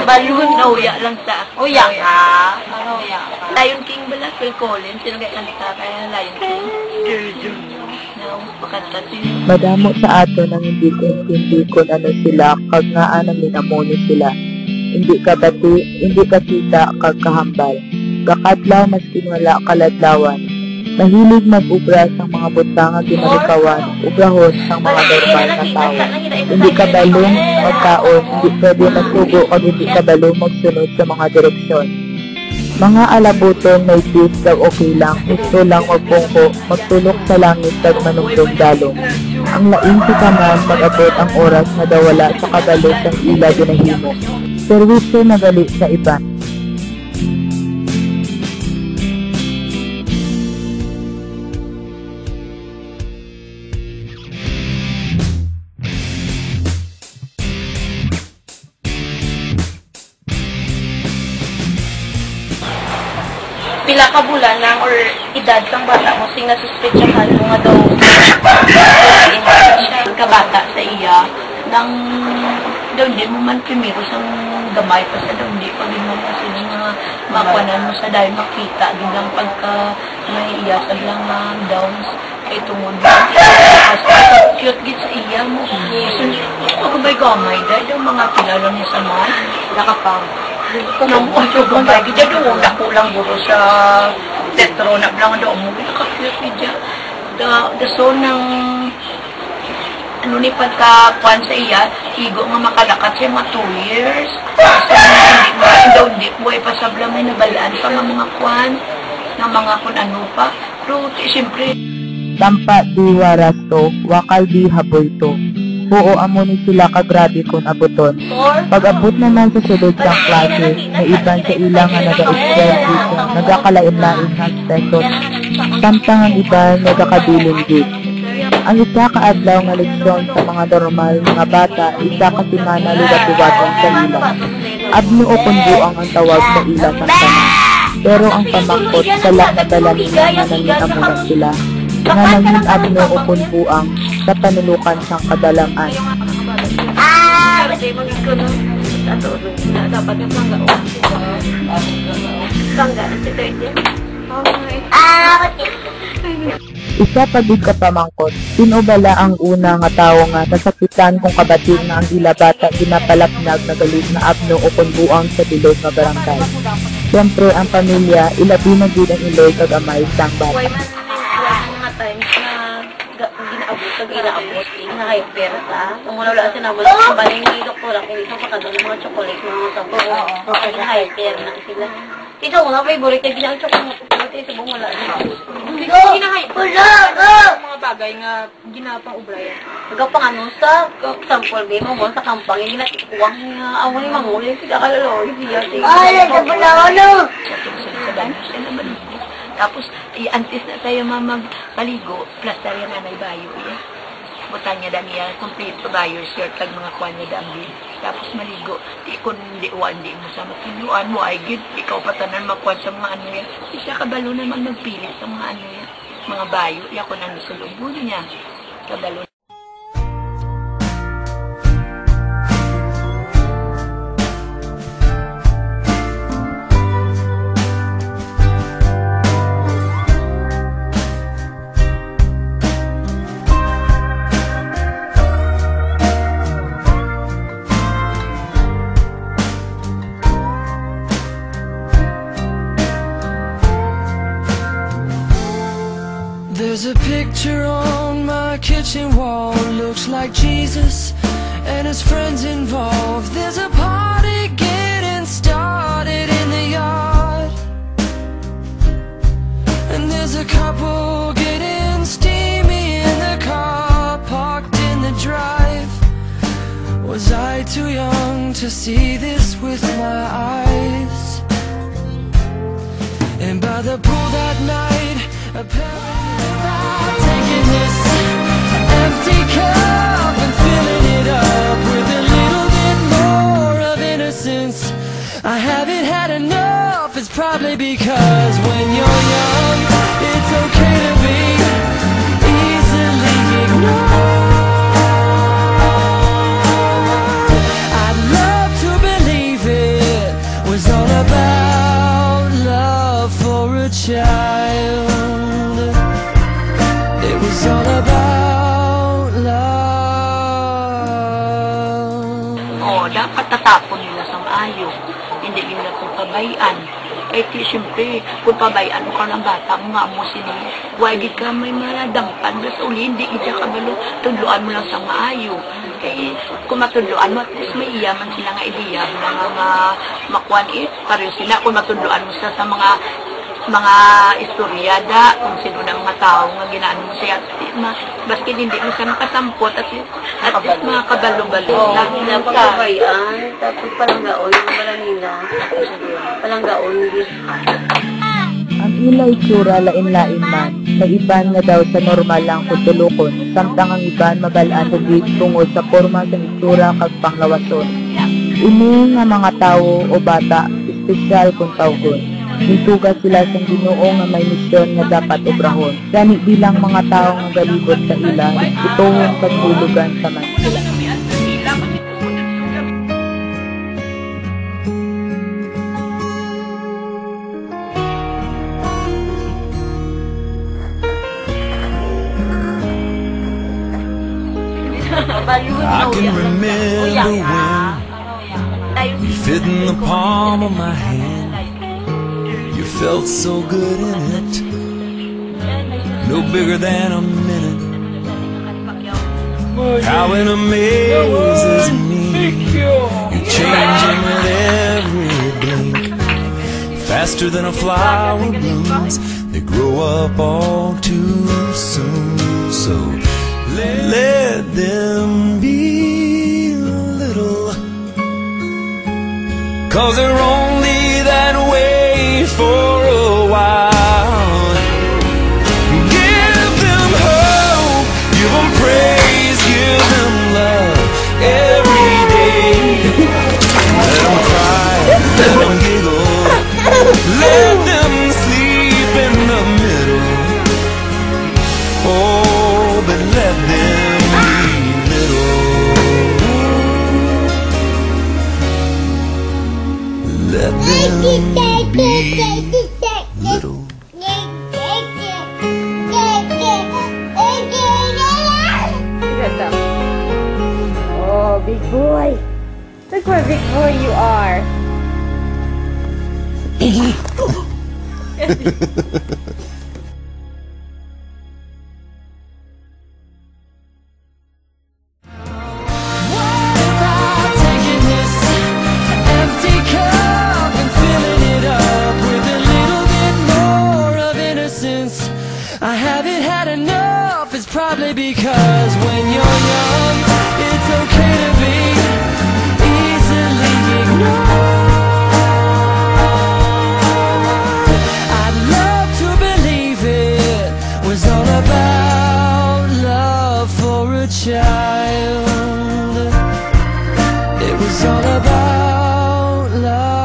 Balloon, nauya lang sa ako. Uya ka? Ano uya ka? Lion King bala, Phil Collins. Sino kaya kanta kaya Lion King? Pakanta siya. Madamo sa ato nang hindi hindi kung ano sila, kag nga namin amoni sila. Hindi ka bati, hindi ka kita, kag kahambal. Kakadlaw maskin wala kaladlawan. Mahilig mag-ubra sa mga butang nga ginalikawan, ubrahon sa mga normal na tao. Hindi ka balong magkaon, hindi pwede magsugo o hindi ka balong magsunod sa mga direksyon. Mga alabuton may peace daw okay lang, gusto lang magpungko, magtulok sa langit kag manungtong dalong. Ang laing sa kaman mag-abot ang oras na dawala sa kabalot ng ila ginahimo. Servisyo na gali sa iba. Pila ka bulan lang or edad kang bata mo sing nasuspetsahan mo nga daw kabata sa iya nang daw hindi mo man primero sa gamay pa sa daw hindi pag mo kasi nga makuanan mo sa dahil makita din lang pagka may iya sa lang down kay tungod as cute git sa iya mo so gamay dahil mga kilala niya sa mga nakapang nang unsubong lagi dyan doon ako lang buro sa tetro na lang doon mo nakakiyot niya the zone ng ano ni pagkakuan sa iya higo nga makalakat siya mga 2 years so hindi mo ipasabla may nabalaan pa mga kuan ng mga kun ano pa pero siyempre Tampa di waras to, wakal di haboy to. Oo, amo ni sila kagrabe kung abuton. Pag-abot naman sa sulod ng klase, may iban sa ilang nga nag-express dito, nagakalain-lain ng spesot. Samtang ang iba nagakabiling dito. Ang isa kaadlaw nga leksyon sa mga normal mga bata, isa ka simana lugat-lugatong sa ila. Abno o kunbuang ang tawag sa ila ng tanan. Pero ang pamangkot, dala na dala nila nga nangingamunan sila. Nga nanging abno o kunbuang sa panulukan siyang kadalaman. Dapat yung pangga o. Pangga na si Toy. Isa pagid ka pamangkot, sinubala ang una nga tao nga nasakitan kung kabating na ang ila bata ginapalapnag na galit na abno o kunbuang sa bilog na barangay. Siyempre ang pamilya, ilabi na din ang iloy kagamay sang bata. Times na ginaabot na hyper sa kung wala wala sinabot sa baling ni doktora kung isang pakadala mga chocolate mga sabon okay na hyper na sila ito mga favorite na ginang chocolate sa buong wala hindi ko gina-hyper mga bagay nga ginapang ubraya nagapang ano sa sample game mo sa kampang yung ginatikuwang nga awon ni mamuli sila kalalo siya ay nagpapalaw tapos, antes na tayo magpaligo, plaster yan na bayo. Butan niya dan niya, kompleto bayo, shirt, tag mga kwan niya dambi. Tapos maligo, kung di mo sa matinuan mo, ay gid, ikaw patanan magkwan sa mga ano yan. Siya kabalo naman magpilit sa mga ano yan, mga bayo. Iya ko nang sa lubon niya, kabalo. There's a picture on my kitchen wall, looks like Jesus and his friends involved. There's a party getting started in the yard, and there's a couple getting steamy in the car parked in the drive. Was I too young to see this with my eyes? And by the pool that night About taking this empty cup and filling it up with a little bit more of innocence. I haven't had enough, it's probably because when you're young, it's okay to be easily ignored. I'd love to believe it was all about love for a child. It was all about love. Oo, dapat tatapon nila sa maayo. Hindi nila kung pabayaan. Eh, siyempre, kung pabayaan mo ka ng bata mo nga mo sini, wagi ka may maladampan. Basta uli, hindi kita kabalo, tudloan mo lang sa maayo. Eh, kung matudloan mo, at least may iyaman sila nga ideya na mga makuan pareho sila. Kung matudloan mo sa mga istoryada, kung sino na mga tao nga ginaan mo siya, baski hindi mo siya makasampot, at least mga kabalo-balo. Napakabayaan, tapos palanggaon, yung balanila, palanggaon, Ang ilay tsura lain-lain man, sa iban nga daw sa normal lang kutulukon, samtang ang iban mabalaan hugit tungod sa forma sa itsura kag panglawason. Ini nga mga tao o bata, espesyal kung tawgon. Nitugas sila sa Ginoo nga may misyon nga dapat obrahon. Gani bilang mga tao nga galibot sa ila, ituhong pagtulugan sa Manila. I can remember when you fit in the palm of my hand. You felt so good in it, no bigger than a minute. How it amazes me, you're changing with every blink, faster than a flower blooms. They grow up all too soon, so let them be little, 'cause they're only that way for a while. Give them hope, give them praise, give them love every day. Let them cry, let them giggle, let them sleep in the middle. Oh, but let them be little. Let them be little. Oh, big boy. Look what big boy you are. What about taking this empty cup and filling it up with a little bit more of innocence? I haven't had enough, it's probably because when you're young, it's okay to be easily ignored. I'd love to believe it was all about love for a child. It was all about love.